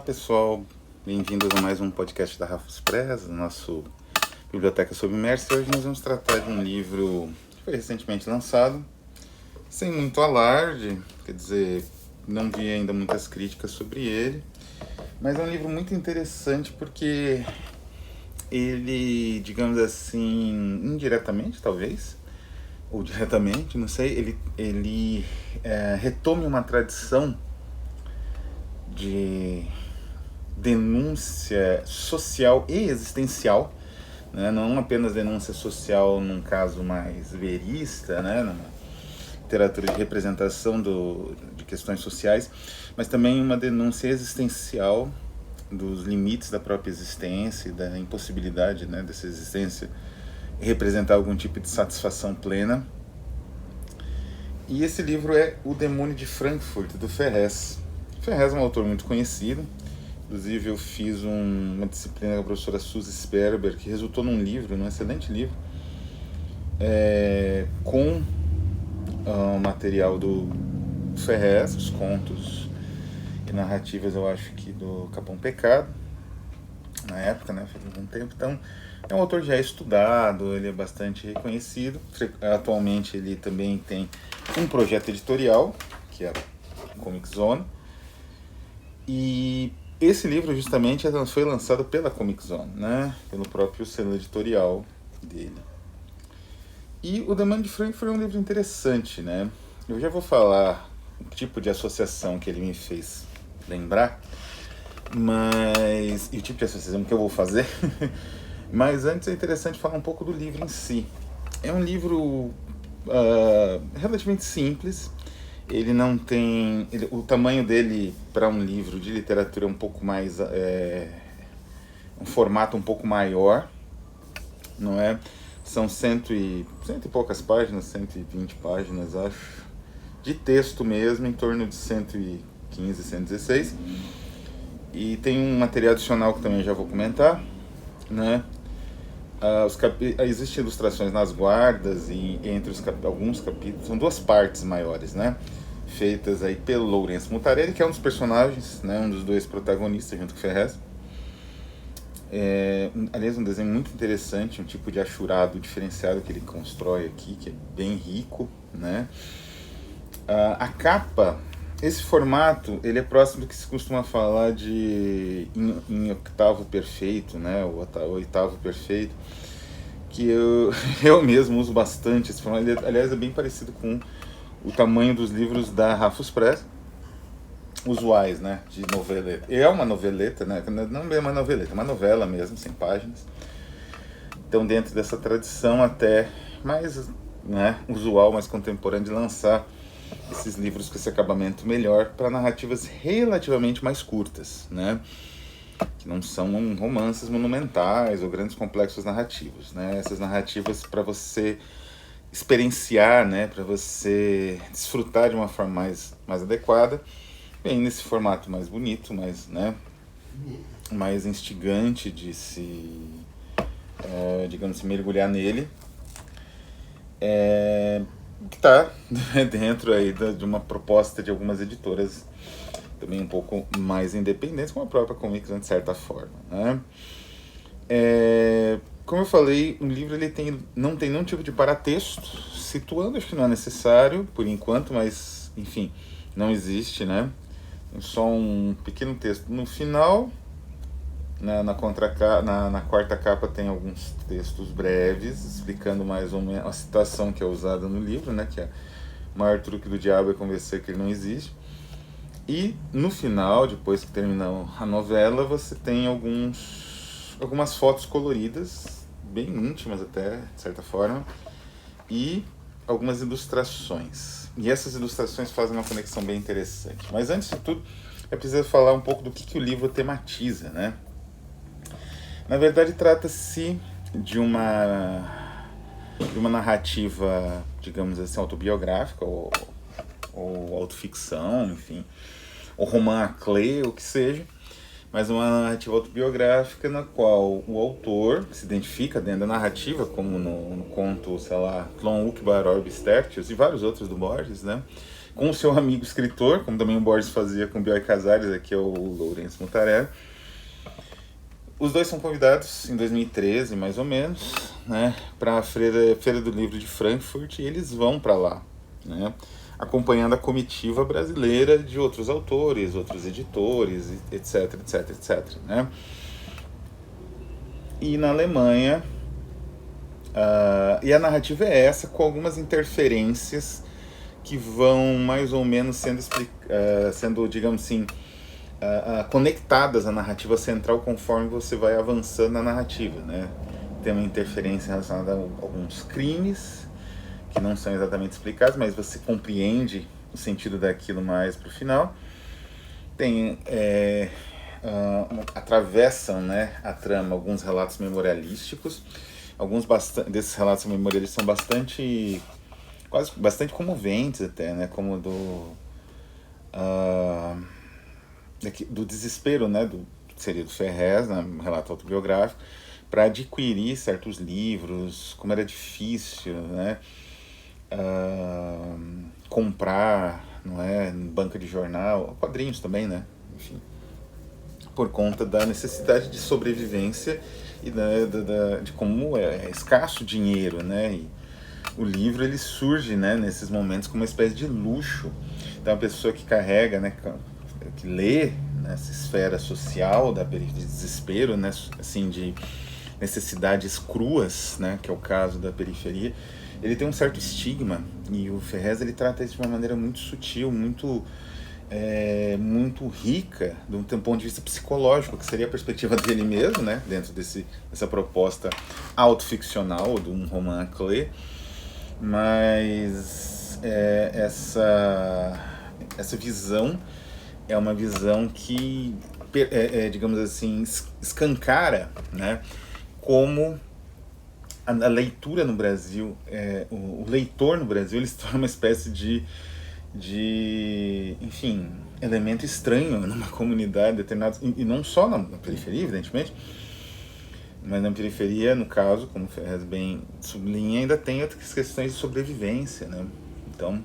pessoal, bem-vindos a mais um podcast da Rafus Press, nosso Biblioteca Submersa. Hoje nós vamos tratar de um livro que foi recentemente lançado, sem muito alarde, quer dizer, não vi ainda muitas críticas sobre ele, mas é um livro muito interessante porque ele, digamos assim, indiretamente talvez, ou diretamente, não sei, ele retome uma tradição de denúncia social e existencial, né? Não apenas denúncia social num caso mais verista, né? Numa literatura de representação de questões sociais, mas também uma denúncia existencial dos limites da própria existência e da impossibilidade, né, dessa existência representar algum tipo de satisfação plena. E esse livro é O Demônio de Frankfurt, do Ferrez. Ferrez é um autor muito conhecido, inclusive eu fiz uma disciplina com a professora Suzy Sperber, que resultou num livro, num excelente livro, com o material do Ferrez, os contos e narrativas, eu acho que do Capão Pecado, na época, né, faz algum tempo. Então, é um autor já estudado, ele é bastante reconhecido. Atualmente ele também tem um projeto editorial, que é a Comic Zone, e esse livro justamente foi lançado pela Comic Zone, né, pelo próprio selo editorial dele. E o Demônio de Frankfurt é um livro interessante, né? Eu já vou falar o tipo de associação que ele me fez lembrar, e o tipo de associação que eu vou fazer. Mas antes é interessante falar um pouco do livro em si. É um livro relativamente simples. Ele não tem... o tamanho dele para um livro de literatura é um pouco mais... um formato um pouco maior, não é? São cento e poucas páginas, 120 páginas, acho, de texto mesmo, em torno de 115, 116. E tem um material adicional que também já vou comentar, né? Existem ilustrações nas guardas e entre alguns capítulos, são duas partes maiores, né? Feitas aí pelo Lourenço Mutarelli, que é um dos personagens, né? Um dos dois protagonistas junto com o Ferrez. Aliás, um desenho muito interessante, um tipo de achurado diferenciado que ele constrói aqui, que é bem rico, né? A capa, esse formato, ele é próximo do que se costuma falar de em octavo perfeito, né? O oitavo perfeito, que eu mesmo uso bastante esse formato. Ele, aliás, é bem parecido com o tamanho dos livros da Rafus Press, usuais, né, de noveleta. É uma noveleta, né, não é uma noveleta, é uma novela mesmo, 100 páginas. Então, dentro dessa tradição até mais, né, usual, mais contemporânea, de lançar esses livros com esse acabamento melhor para narrativas relativamente mais curtas, né, que não são romances monumentais ou grandes complexos narrativos, né, essas narrativas para você experienciar, né, para você desfrutar de uma forma mais adequada, bem nesse formato mais bonito, mais instigante de se, digamos, se mergulhar nele, que está dentro aí de uma proposta de algumas editoras também um pouco mais independentes, como a própria Comic Zone, de certa forma, né? Como eu falei, o livro não tem nenhum tipo de paratexto, situando, acho que não é necessário por enquanto, mas enfim, não existe, né? Só um pequeno texto no final. Na quarta capa tem alguns textos breves explicando mais ou menos a citação que é usada no livro, né, que é: o maior truque do diabo é convencer que ele não existe. E no final, depois que termina a novela, você tem algumas fotos coloridas, bem íntimas até, de certa forma, e algumas ilustrações. E essas ilustrações fazem uma conexão bem interessante. Mas antes de tudo, é preciso falar um pouco do que o livro tematiza, né? Na verdade, trata-se de uma narrativa, digamos assim, autobiográfica, ou autoficção, enfim, ou roman à clé, o que seja, mas uma narrativa autobiográfica na qual o autor se identifica dentro da narrativa, como no conto, sei lá, Tlon Uqbar Orbis Tertius e vários outros do Borges, né? Com o seu amigo escritor, como também o Borges fazia com o Bioy Casares, aqui é o Lourenço Mutarelli. Os dois são convidados em 2013, mais ou menos, né, para a Feira do Livro de Frankfurt, e eles vão para lá, né, acompanhando a comitiva brasileira de outros autores, outros editores, etc, etc, etc. Né? E na Alemanha, e a narrativa é essa, com algumas interferências que vão mais ou menos sendo digamos assim, conectadas à narrativa central conforme você vai avançando na narrativa, né? Tem uma interferência relacionada a alguns crimes que não são exatamente explicados, mas você compreende o sentido daquilo mais para o final. Tem atravessam, né, a trama alguns relatos memorialísticos. Alguns desses relatos memorialísticos são bastante comoventes até, né? Como do desespero, né, seria do Ferrez, né, um relato autobiográfico, para adquirir certos livros, como era difícil, né, comprar, não é, em banca de jornal, quadrinhos também, né, enfim, por conta da necessidade de sobrevivência e de como é escasso o dinheiro, né, e o livro ele surge, né, nesses momentos como uma espécie de luxo. Então a pessoa que carrega, né, que lê nessa esfera social de desespero, né, assim, de necessidades cruas, né, que é o caso da periferia, ele tem um certo estigma, e o Ferrez ele trata isso de uma maneira muito sutil, muito rica, de um ponto de vista psicológico, que seria a perspectiva dele mesmo, né, dentro dessa proposta autoficcional de um Roman Clé, mas essa visão é uma visão que, digamos assim, escancara, né, como a leitura no Brasil, o leitor no Brasil, ele se torna uma espécie de enfim, elemento estranho numa comunidade determinada, e não só na periferia, evidentemente, mas na periferia, no caso, como o Ferrez bem sublinha, ainda tem outras questões de sobrevivência, né? Então,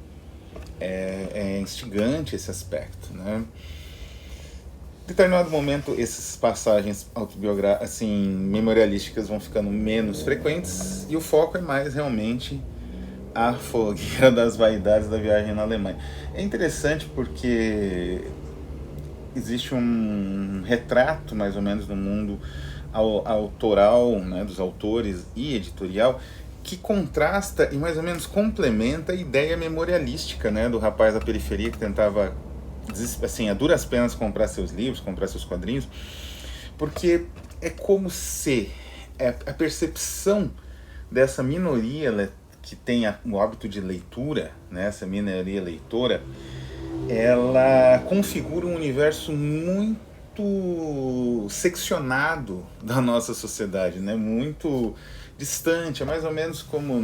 é instigante esse aspecto, né? Em determinado momento, essas passagens autobiográficas, assim, memorialísticas vão ficando menos frequentes, e o foco é mais realmente a fogueira das vaidades da viagem na Alemanha. É interessante porque existe um retrato, mais ou menos, do mundo autoral, né, dos autores e editorial, que contrasta e mais ou menos complementa a ideia memorialística, né, do rapaz da periferia que tentava, assim, a duras penas comprar seus livros, comprar seus quadrinhos, porque é como se a percepção dessa minoria que tem o hábito de leitura, né, essa minoria leitora, ela configura um universo muito seccionado da nossa sociedade, né? Muito distante, é mais ou menos como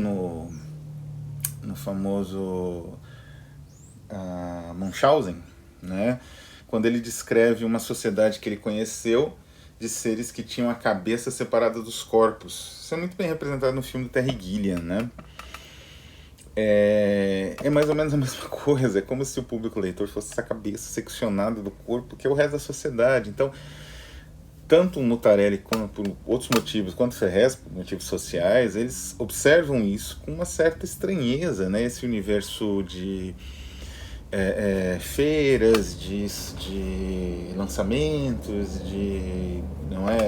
no famoso Munchausen, né? Quando ele descreve uma sociedade que ele conheceu de seres que tinham a cabeça separada dos corpos. Isso é muito bem representado no filme do Terry Gilliam, né? É mais ou menos a mesma coisa, é como se o público leitor fosse essa cabeça seccionada do corpo, que é o resto da sociedade. Então, tanto o Mutarelli, por outros motivos, quanto o Ferrez, por motivos sociais, eles observam isso com uma certa estranheza, né? Esse universo de feiras, de lançamentos, de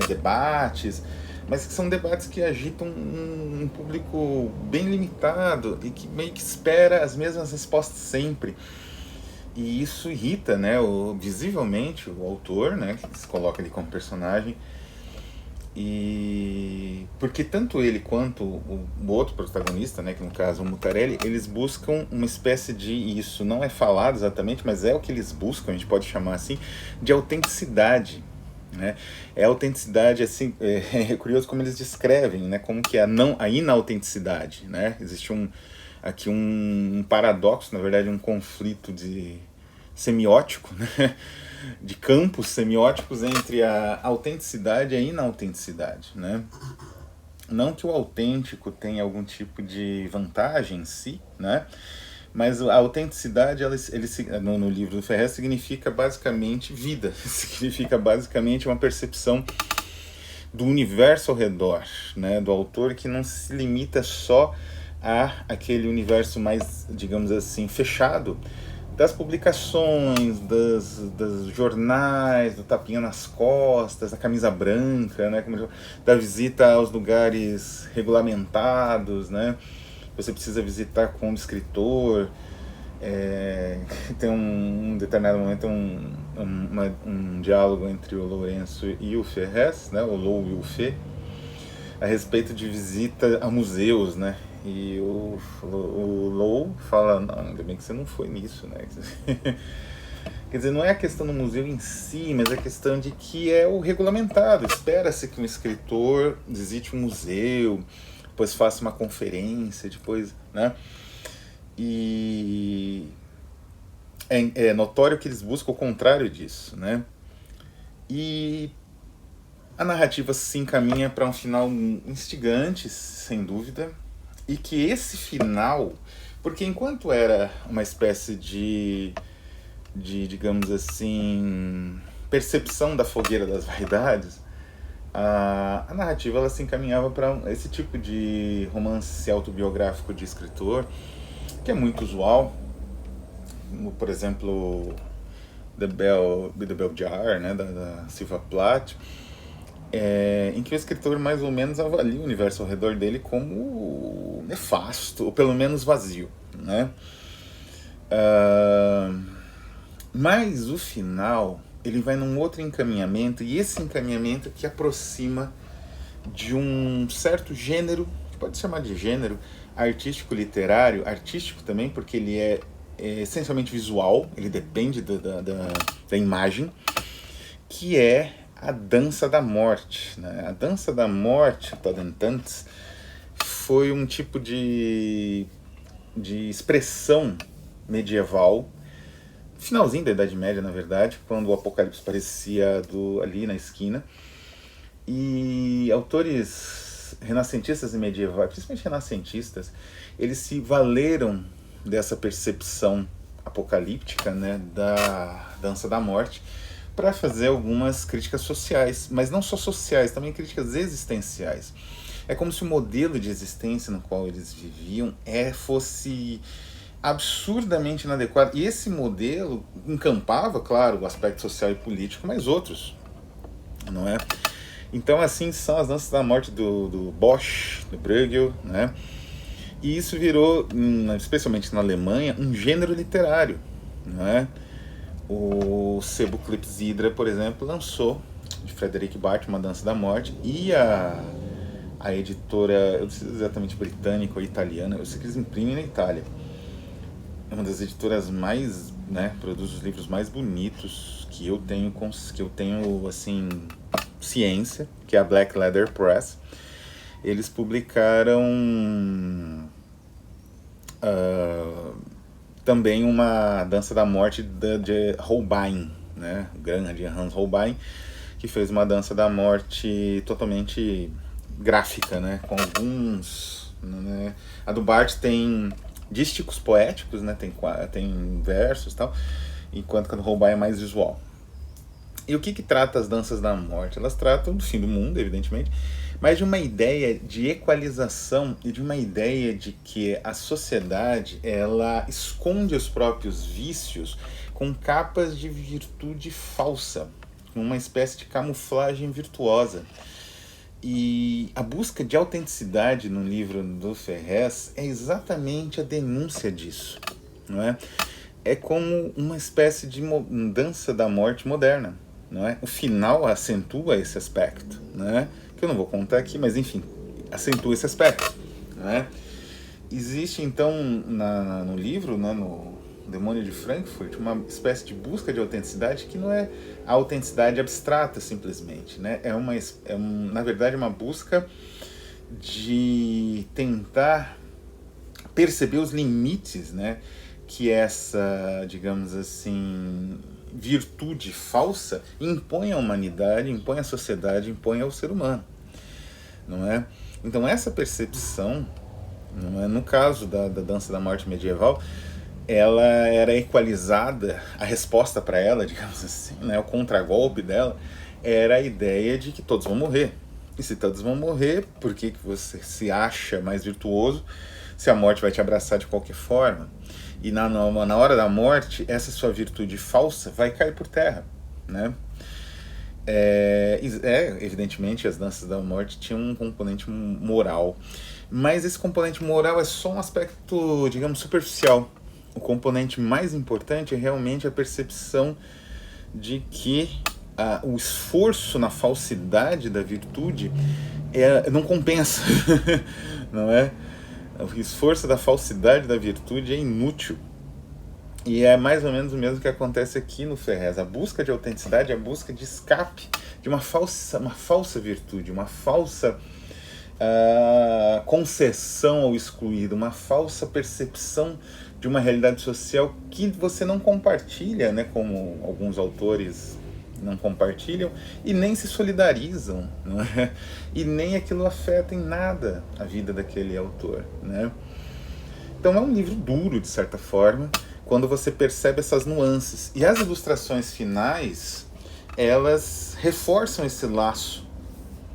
debates, mas que são debates que agitam um público bem limitado e que meio que espera as mesmas respostas sempre. E isso irrita, né, visivelmente o autor, né, que se coloca ali como personagem. E porque tanto ele quanto o outro protagonista, né, que no caso é o Mutarelli, eles buscam uma espécie de, isso não é falado exatamente, mas é o que eles buscam, a gente pode chamar assim, de autenticidade. Né? É a autenticidade, assim, é curioso como eles descrevem, né, como que a inautenticidade, né? Existe aqui um paradoxo, na verdade um conflito de semiótico, né? De campos semióticos entre a autenticidade e a inautenticidade, né? Não que o autêntico tenha algum tipo de vantagem em si, né? Mas a autenticidade, no livro do Ferrer, significa basicamente vida, significa basicamente uma percepção do universo ao redor, né? Do autor, que não se limita só a aquele universo mais, digamos assim, fechado, das publicações, das jornais, do tapinha nas costas, da camisa branca, né? Da visita aos lugares regulamentados, né? Você precisa visitar como escritor. Tem um determinado momento um diálogo entre o Lourenço e o Ferrez, né? O Lou e o Fê, a respeito de visita a museus, né? E o Lou fala, não, ainda bem que você não foi nisso, né? Quer dizer, não é a questão do museu em si, mas a questão de que é o regulamentado. Espera-se que um escritor visite um museu, depois faça uma conferência, depois, né? E é notório que eles buscam o contrário disso, né? E a narrativa se encaminha para um final instigante, sem dúvida, e que esse final, porque enquanto era uma espécie de digamos assim, percepção da fogueira das vaidades, a narrativa ela se encaminhava para esse tipo de romance autobiográfico de escritor, que é muito usual, por exemplo, The Bell Jar, né, da Silva Plath, em que o escritor mais ou menos avalia o universo ao redor dele como nefasto, ou pelo menos vazio, né? Mas o final, ele vai num outro encaminhamento, e esse encaminhamento que aproxima de um certo gênero, pode chamar de gênero, artístico literário, artístico também, porque ele é essencialmente visual, ele depende da imagem, que é a dança da morte, né? A dança da morte, Totentanz, foi um tipo de expressão medieval, finalzinho da Idade Média, na verdade, quando o Apocalipse parecia ali na esquina, e autores renascentistas e medievais, principalmente renascentistas, eles se valeram dessa percepção apocalíptica, né, da dança da morte, para fazer algumas críticas sociais, mas não só sociais, também críticas existenciais. É como se o modelo de existência no qual eles viviam fosse absurdamente inadequado. E esse modelo encampava, claro, o aspecto social e político, mas outros, não é? Então, assim são as danças da morte do Bosch, do Bruegel, né? E isso virou, especialmente na Alemanha, um gênero literário, não é? O Sebo Clepsydra, por exemplo, lançou, de Frederic Barth, uma dança da morte, e a editora, eu não sei exatamente britânica ou italiana, eu sei que eles imprimem na Itália, é uma das editoras mais, né, produz os livros mais bonitos que eu tenho assim, ciência, que é a Black Leather Press. Eles publicaram também uma dança da morte de Holbein, né, o grande Hans Holbein, que fez uma dança da morte totalmente gráfica, né, com alguns, né, a do Barth tem dísticos poéticos, né, tem versos e tal, enquanto que a do Holbein é mais visual. E o que trata as danças da morte? Elas tratam do fim do mundo, evidentemente, mas de uma ideia de equalização e de uma ideia de que a sociedade ela esconde os próprios vícios com capas de virtude falsa, uma espécie de camuflagem virtuosa. E a busca de autenticidade no livro do Ferrez é exatamente a denúncia disso, não é? É como uma espécie de dança da morte moderna, não é? O final acentua esse aspecto, né? Que eu não vou contar aqui, mas enfim, acentua esse aspecto, não é? Existe então no livro, né, no Demônio de Frankfurt, uma espécie de busca de autenticidade que não é a autenticidade abstrata simplesmente, né? Na verdade, uma busca de tentar perceber os limites, né, que essa, digamos assim, virtude falsa impõe à humanidade, impõe à sociedade, impõe ao ser humano, não é? Então essa percepção, não é? No caso da dança da morte medieval, ela era equalizada, a resposta para ela, digamos assim, né, o contragolpe dela, era a ideia de que todos vão morrer. E se todos vão morrer, por que você se acha mais virtuoso se a morte vai te abraçar de qualquer forma? E na hora da morte, essa sua virtude falsa vai cair por terra, né? Evidentemente, as danças da morte tinham um componente moral, mas esse componente moral é só um aspecto, digamos, superficial. O componente mais importante é realmente a percepção de que o esforço na falsidade da virtude não compensa, não é? O esforço da falsidade da virtude é inútil. E é mais ou menos o mesmo que acontece aqui no Ferrez. A busca de autenticidade é a busca de escape de uma falsa virtude, uma falsa concessão ao excluído, uma falsa percepção de uma realidade social que você não compartilha, né, como alguns autores não compartilham, e nem se solidarizam, não é? E nem aquilo afeta em nada a vida daquele autor, né? Então é um livro duro, de certa forma, quando você percebe essas nuances. E as ilustrações finais, elas reforçam esse laço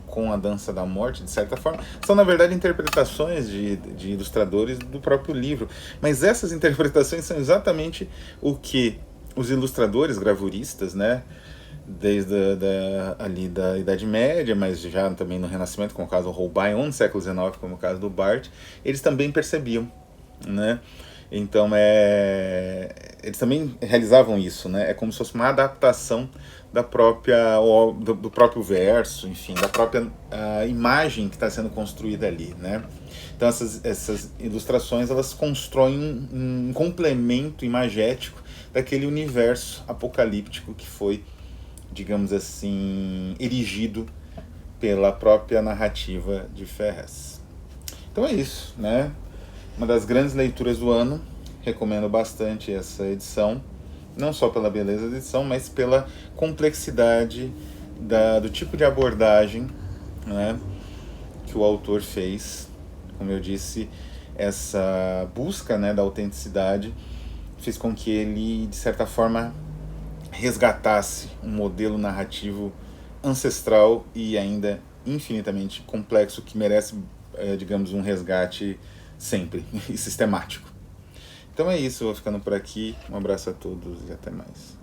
com a dança da morte, de certa forma. São, na verdade, interpretações de ilustradores do próprio livro. Mas essas interpretações são exatamente o que os ilustradores gravuristas, né, desde ali da Idade Média, mas já também no Renascimento, como o caso do Holbein, ou no século XIX, como o caso do Barthes, eles também percebiam, né? Então eles também realizavam isso, né? É como se fosse uma adaptação do próprio verso, enfim, da própria imagem que está sendo construída ali, né? Então essas ilustrações, elas constroem um complemento imagético daquele universo apocalíptico que foi, digamos assim, erigido pela própria narrativa de Ferrez. Então é isso, né? Uma das grandes leituras do ano, recomendo bastante essa edição, não só pela beleza da edição, mas pela complexidade do tipo de abordagem, né, que o autor fez. Como eu disse, essa busca, né, da autenticidade fez com que ele, de certa forma, resgatasse um modelo narrativo ancestral e ainda infinitamente complexo, que merece, digamos, um resgate sempre e sistemático. Então é isso, eu vou ficando por aqui. Um abraço a todos e até mais.